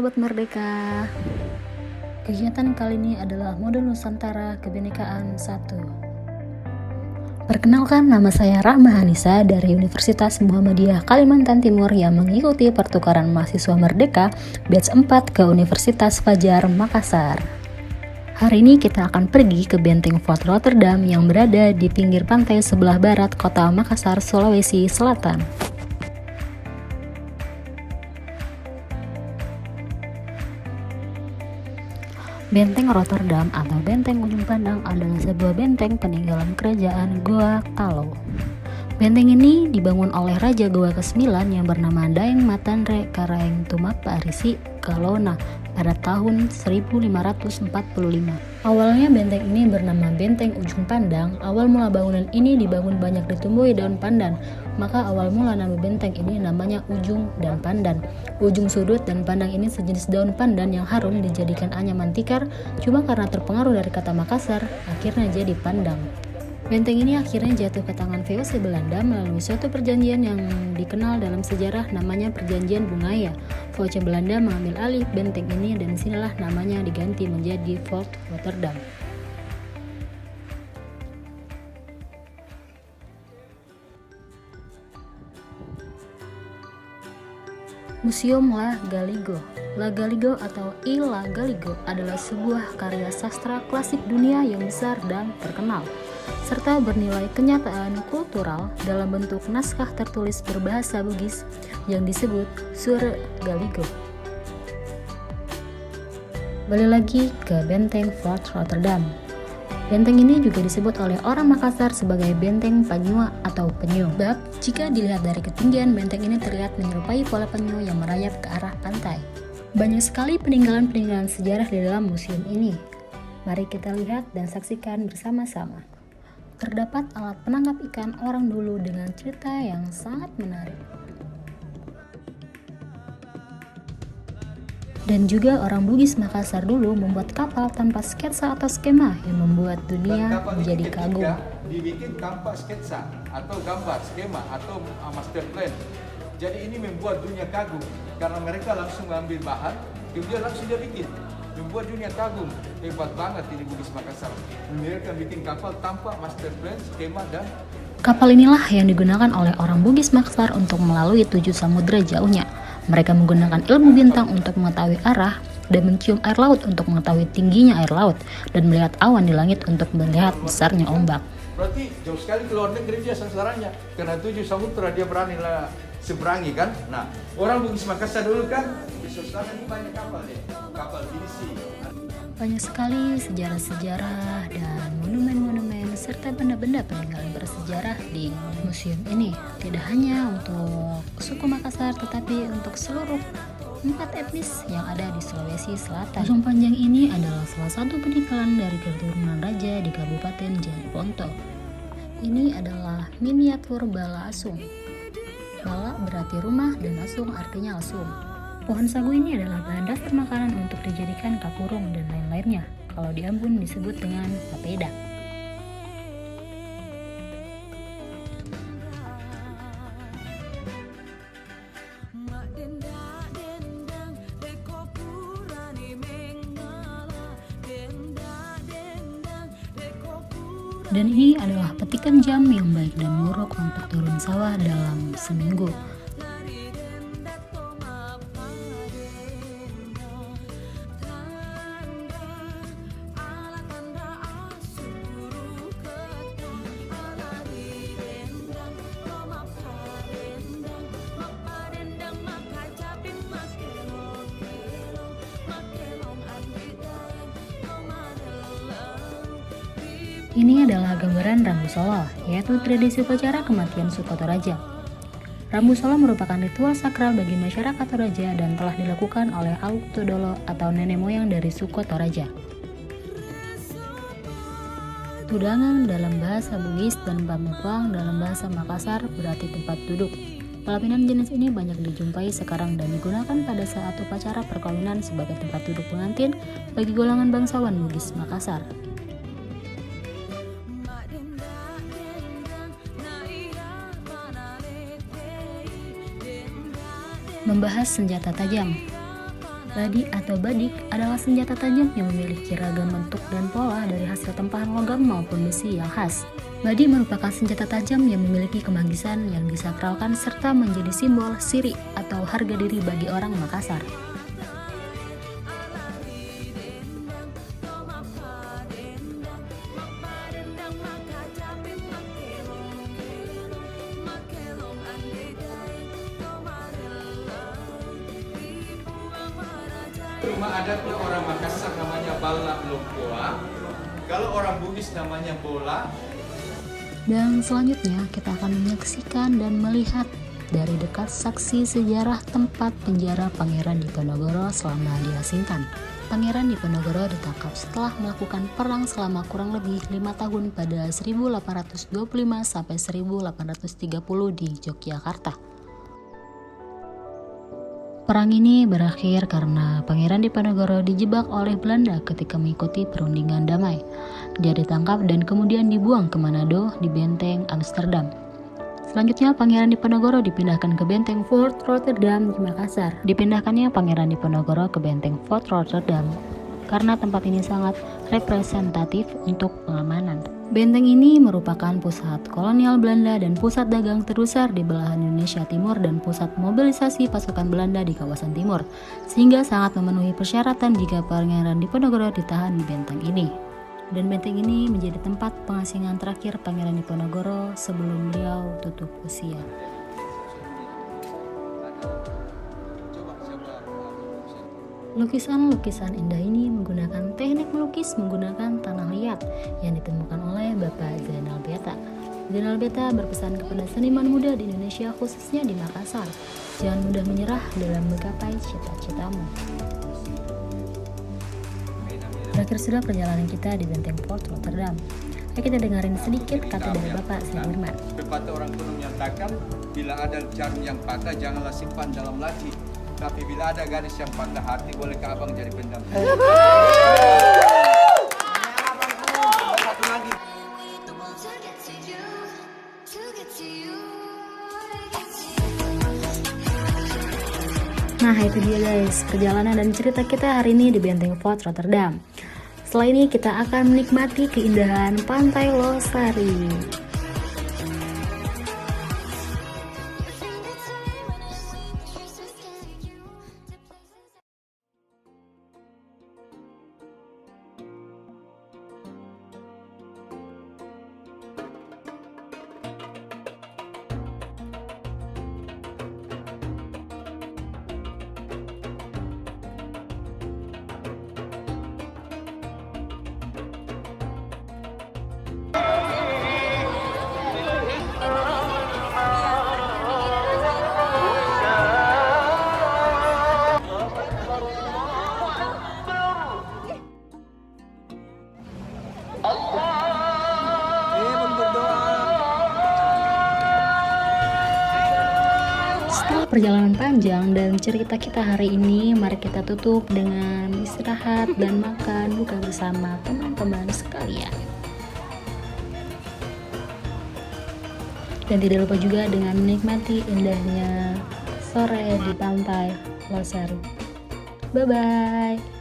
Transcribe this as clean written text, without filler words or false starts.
Sobat Merdeka. Kegiatan kali ini adalah Modul Nusantara Kebinekaan 1. Perkenalkan, nama saya Rahma Hanisa dari Universitas Muhammadiyah Kalimantan Timur yang mengikuti pertukaran mahasiswa Merdeka batch 4 ke Universitas Fajar Makassar. Hari ini kita akan pergi ke Benteng Fort Rotterdam yang berada di pinggir pantai sebelah barat kota Makassar, Sulawesi Selatan. Benteng Rotterdam atau Benteng Ujung Pandang adalah sebuah benteng peninggalan kerajaan Goa Kalo. Benteng ini dibangun oleh Raja Goa ke-9 yang bernama Daeng Matanre Karaeng Tumak Parisi Kalona pada tahun 1545. Awalnya benteng ini bernama Benteng Ujung Pandang. Awal mula bangunan ini dibangun banyak ditumbuhi daun pandan, maka awal mula nama benteng ini namanya Ujung dan Pandan. Ujung sudut dan pandang ini sejenis daun pandan yang harum dijadikan anyaman tikar, cuma karena terpengaruh dari kata Makassar, akhirnya jadi pandang. Benteng ini akhirnya jatuh ke tangan VOC Belanda melalui suatu perjanjian yang dikenal dalam sejarah namanya Perjanjian Bungaya. VOC Belanda mengambil alih benteng ini dan disinilah namanya diganti menjadi Fort Rotterdam. Museum La Galigo. La Galigo atau I La Galigo adalah sebuah karya sastra klasik dunia yang besar dan terkenal, serta bernilai kenyataan kultural dalam bentuk naskah tertulis berbahasa Bugis yang disebut Sur Galigo. Balik lagi ke Benteng Fort Rotterdam. Benteng ini juga disebut oleh orang Makassar sebagai Benteng Panyua atau Penyu. Sebab jika dilihat dari ketinggian, benteng ini terlihat menyerupai pola penyu yang merayap ke arah pantai. Banyak sekali peninggalan-peninggalan sejarah di dalam museum ini. Mari kita lihat dan saksikan bersama-sama. Terdapat alat penangkap ikan orang dulu dengan cerita yang sangat menarik. Dan juga orang Bugis Makassar dulu membuat kapal tanpa sketsa atau skema yang membuat dunia menjadi kagum. Dibikin tanpa sketsa atau gambar, skema atau master plan. Jadi ini membuat dunia kagum karena mereka langsung mengambil bahan, kemudian langsung dia bikin. Membuat dunia kagum, hebat banget ini Bugis Makassar. Mereka bikin kapal tanpa master plan, skema dan kapal inilah yang digunakan oleh orang Bugis Makassar untuk melalui 7 samudera jauhnya. Mereka menggunakan ilmu bintang untuk mengetahui arah dan mencium air laut untuk mengetahui tingginya air laut dan melihat awan di langit untuk melihat besarnya ombak. Berarti jauh sekali ke luar negeri dia sasarannya, karena 7 samudera dia beranilah seberangi kan. Nah, orang Bugis Makassar dulu kan di sana ini banyak kapal ya, kapal pinisi. Banyak sekali sejarah-sejarah dan monumen-monumen serta benda-benda peninggalan bersejarah di museum ini. Tidak hanya untuk suku Makassar tetapi untuk seluruh 4 etnis yang ada di Sulawesi Selatan. Ujung Panjang ini adalah salah satu peninggalan dari keturunan raja di Kabupaten Jariponto. Ini adalah miniatur Bala Asung. Bala berarti rumah dan Asung artinya asung. Pohon sagu ini adalah bahan dasar makanan untuk dijadikan kapurung dan lain-lainnya. Kalau di Ambon disebut dengan papeda. Dan ini adalah petikan jam yang baik dan buruk untuk turun sawah dalam seminggu. Ini adalah gambaran Rambu Solo, yaitu tradisi upacara kematian suku Toraja. Rambu Solo merupakan ritual sakral bagi masyarakat Toraja dan telah dilakukan oleh Aluk Todolo atau nenek moyang dari suku Toraja. Tudangan dalam bahasa Bugis dan Pamepong dalam bahasa Makassar berarti tempat duduk. Pelaminan jenis ini banyak dijumpai sekarang dan digunakan pada saat upacara perkawinan sebagai tempat duduk pengantin bagi golongan bangsawan Bugis Makassar. Membahas senjata tajam. Badi atau badik adalah senjata tajam yang memiliki ragam bentuk dan pola dari hasil tempahan logam maupun besi yang khas. Badi merupakan senjata tajam yang memiliki kemanggisan yang disakralkan serta menjadi simbol siri atau harga diri bagi orang Makassar. Rumah adatnya orang Makassar namanya Balak Lompoa. Kalau orang Bugis namanya Bola. Dan selanjutnya kita akan menyaksikan dan melihat dari dekat saksi sejarah tempat penjara Pangeran Diponegoro selama diasingkan. Pangeran Diponegoro ditangkap setelah melakukan perang selama kurang lebih 5 tahun pada 1825 sampai 1830 di Yogyakarta. Perang ini berakhir karena Pangeran Diponegoro dijebak oleh Belanda ketika mengikuti perundingan damai. Dia ditangkap dan kemudian dibuang ke Manado di benteng Amsterdam. Selanjutnya Pangeran Diponegoro dipindahkan ke benteng Fort Rotterdam di Makassar. Dipindahkannya Pangeran Diponegoro ke benteng Fort Rotterdam karena tempat ini sangat representatif untuk pengamanan. Benteng ini merupakan pusat kolonial Belanda dan pusat dagang terbesar di belahan Indonesia Timur dan pusat mobilisasi pasukan Belanda di kawasan timur, sehingga sangat memenuhi persyaratan jika Pangeran Diponegoro ditahan di benteng ini. Dan benteng ini menjadi tempat pengasingan terakhir Pangeran Diponegoro sebelum beliau tutup usia. Lukisan-lukisan indah ini menggunakan teknik melukis menggunakan tanah liat yang ditemukan oleh Bapak Zainal Beta. Zainal Beta berpesan kepada seniman muda di Indonesia khususnya di Makassar, jangan mudah menyerah dalam menggapai cita-citamu. Berakhir sudah perjalanan kita di benteng Fort Rotterdam. Ayo kita dengerin sedikit kata dari Bapak Sudirman. Pepatah orang kuno menyatakan, bila ada jarum yang patah janganlah simpan dalam laci. Tapi bila ada gadis yang patah hati, bolehkah abang jadi pendamping? Nah itu dia guys, perjalanan dan cerita kita hari ini di benteng Fort Rotterdam. Setelah ini kita akan menikmati keindahan Pantai Losari. Setelah perjalanan panjang dan cerita kita hari ini, mari kita tutup dengan istirahat dan makan buka bersama teman-teman sekalian. Dan tidak lupa juga dengan menikmati indahnya sore di Pantai Losari. Bye-bye.